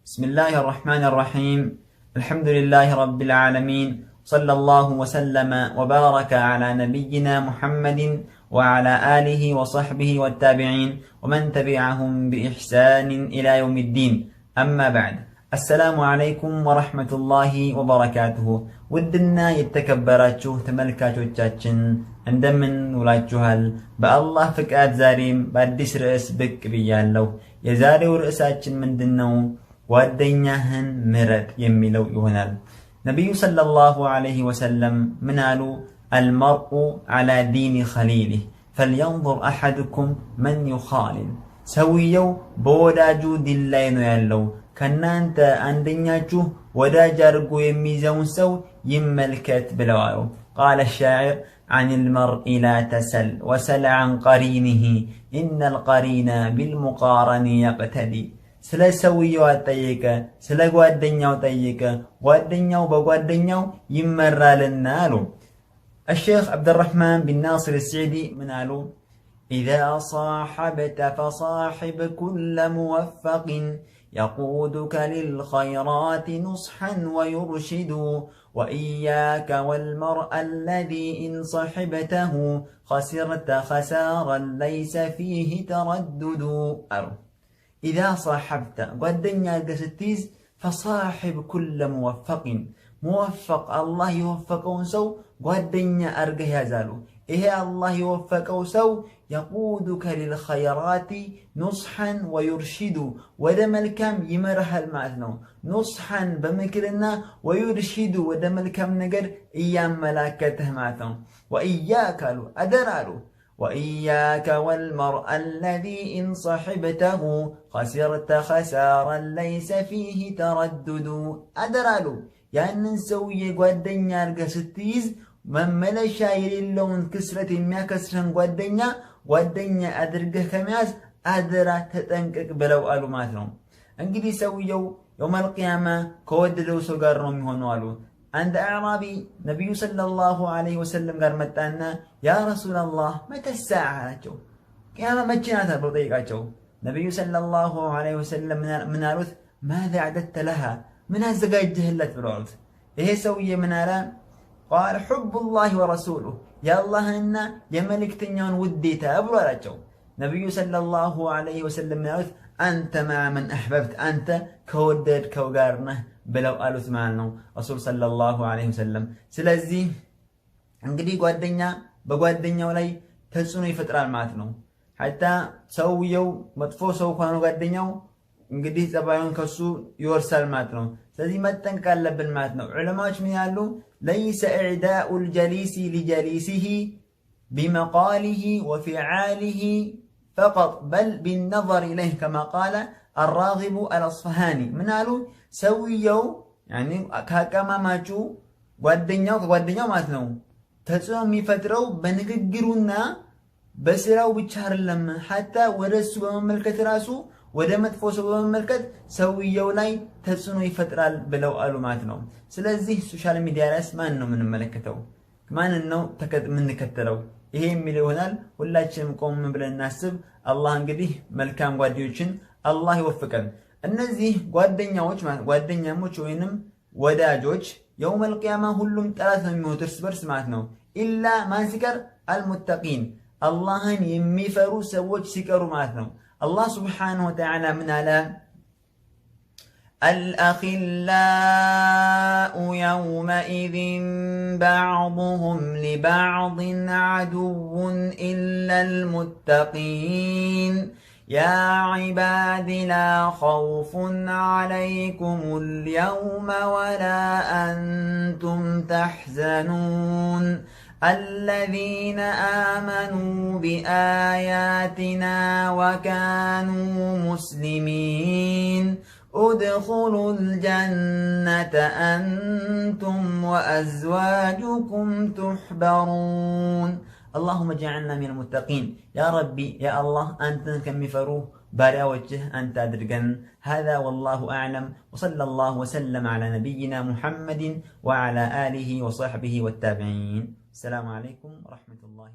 بسم الله الرحمن الرحيم. الحمد لله رب العالمين، صلى الله وسلم وبارك على نبينا محمد وعلى آله وصحبه والتابعين ومن تبعهم بإحسان إلى يوم الدين. أما بعد، السلام عليكم ورحمة الله وبركاته. ودنا يتكبراتشو تملكاتوቻችን እንደምን ውላችኋል? በአላህ ፍቃድ ዛሬም በአዲስ ርዕስ ብቅ ብያለሁ። የዛሬው ርዕሳችን ምንድነው? ጓደኛህን ምረጥ የሚለው ይሆናል። ነቢዩ ሰለላሁ ዐለይሂ ወሰለም ምን አሉ? አልመርኡ ዐላ ዲኒ ኸሊሊህ ፈልየንዙር አሐዱኩም መን ዩኻሊል። ሰውየው በወዳጁ ዲን ላይ ነው ያለው። ከናንተ አንደኛችሁ ወዳጅ አድርጎ የሚይዘውን ሰው ይመልከት ብለዋል። ቃለ ሻዒር عن المرء لا تسل وسل عن قرينه إن القرين بالمقارن يقتدي. ስለ ሰውየው አጠየቀ፣ ስለ ጓደኛው ጠየቀ፣ ጓደኛው በጓደኛው ይመራልና አሉ። الشيخ عبد الرحمن بن ناصر السعدي من قالوا: إذا صاحبت فصاحب كل موفق يقودك للخيرات نصحا ويرشد، وإياك والمرء الذي إن صحبته خسرت خسارا ليس فيه تردد. إذا صاحبت ጓደኛ ستيز فصاحب كل موفق الله يوفقውን ሰው ጓደኛ አርገህ ያዛሉ። ይሄ አላህ የወፈቀው ሰው يقودك للخيرات نصحا ويرشد ወደ መልካም ይመራሃል ማለት ነው። نصحا በምክርና ويرشد ወደ መልካም ነገር እያመላከተህ ማለት ነው። وإياك አደራሉ وإياك والمرء الذي إن صحبته خسرت خسارا ليس فيه تردد. أدرالو ያንን ሰውዬ ጓደኛ አርገህ ስትይዝ መመለሻ የሌለውን ክስረት የሚያከስረን ጓደኛ አድርገህ ከመያዝ አደራ ተጠንቀቅ ብለው አሉ ማለት ነው። እንግዲህ ሰውየው የውመል ቂያማ ከወደደው ሰው ጋር ነው የሚሆነው አሉ። አንድ አዕራቢ ነቢዩ ሰለላሁ ዐለይሂ ወሰለም ጋር መጣና ያ ረሱላላህ መተ ሰዓ አላቸው። ቂያማ መቼ ናት ብሎ ጠይቃቸው። ነቢዩ ሰለላሁ ዐለይሂ ወሰለም ምን አሉት? ማዛ አዕደድተ ለሃ ምን አዘጋጀህለት ብለው አሉት። ይሄ ሰውዬ ምን አለ? ቃል ሑቡላሂ ወረሱሉህ የአላህንና የመልእክተኛውን ውዴታ ብሎ አላቸው። ነቢዩ ሰለላሁ ዐለይሂ ወሰለም ምን አሉት? አንተ መዐ መን አሕበብት አንተ ከወደድከው ጋር ነህ ብለው አሉት ማለት ነው ረሱል ሰለላሁ ዐለይሂ ወሰለም። ስለዚህ እንግዲህ ጓደኛ በጓደኛው ላይ ተጽዕኖ ይፈጥራል ማለት ነው። ሐታ ሰውየው መጥፎ ሰው ከሆነ ጓደኛው እንግዲህ ጸባዩን ከሱ ይወርሳል ማለት ነው። ስለዚህ መጠንቀቅ አለብን ማለት ነው። ዑለማዎች ምን ያሉ? ለይሰ ኢዕዳኡል ጀሊሲ ሊጀሊሲሂ ቢመቃሊሂ ወፊዓሊሂ ፈቀጥ በል ቢነዘር ኢለይህ ከማ ቃለ አራጊቡ አልአስፈሃኒ። ምን አሉ? ሰውየው ከአቀማማጩ ከጓደኛው ማለት ነው ተጽዕኖ የሚፈጥረው በንግግሩና በስራው ብቻ አይደለም። ሐታ ወደ እሱ በመመልከት ራሱ ወደ መጥፎ ሰው በመመልከት ሰውየው ላይ ተጽዕኖ ይፈጥራል ብለው አሉ ማለት ነው። ስለዚህ ሶሻል ሚዲያ ላይ ማን ነው የምንመለከተው? ማንን ነው የምንከተለው? ይሄ የሚል ይሆናል። ሁላችንም ቆም ብለን እናስብ። አላህ እንግዲህ መልካም ጓደኞችን አላህ ይወፍቀን። እነዚህ ጓደኛሞች ወይንም ወዳጆች የውመል ቂያማ ሁሉም ጠላት ነው የሚሆኑት እርስ በርስ ማለት ነው። ኢላ ማን ሲቀር? አልሙተቂን አላህን የሚፈሩ ሰዎች ሲቀሩ ማለት ነው። الله سبحانه وتعالى من على الأخلاء يومئذ بعضهم لبعض عدو إلا المتقين يا عباد لا خوف عليكم اليوم ولا أنتم تحزنون الذين آمنوا بآياتنا وكانوا مسلمين ادخلوا الجنة أنتم وأزواجكم تحبرون. اللهم اجعلنا من المتقين يا ربي يا الله أنت كم يفروه بارع وجه أنت أدرجن. هذا والله أعلم، وصلى الله وسلم على نبينا محمد وعلى آله وصحبه والتابعين. السلام عليكم ورحمة الله.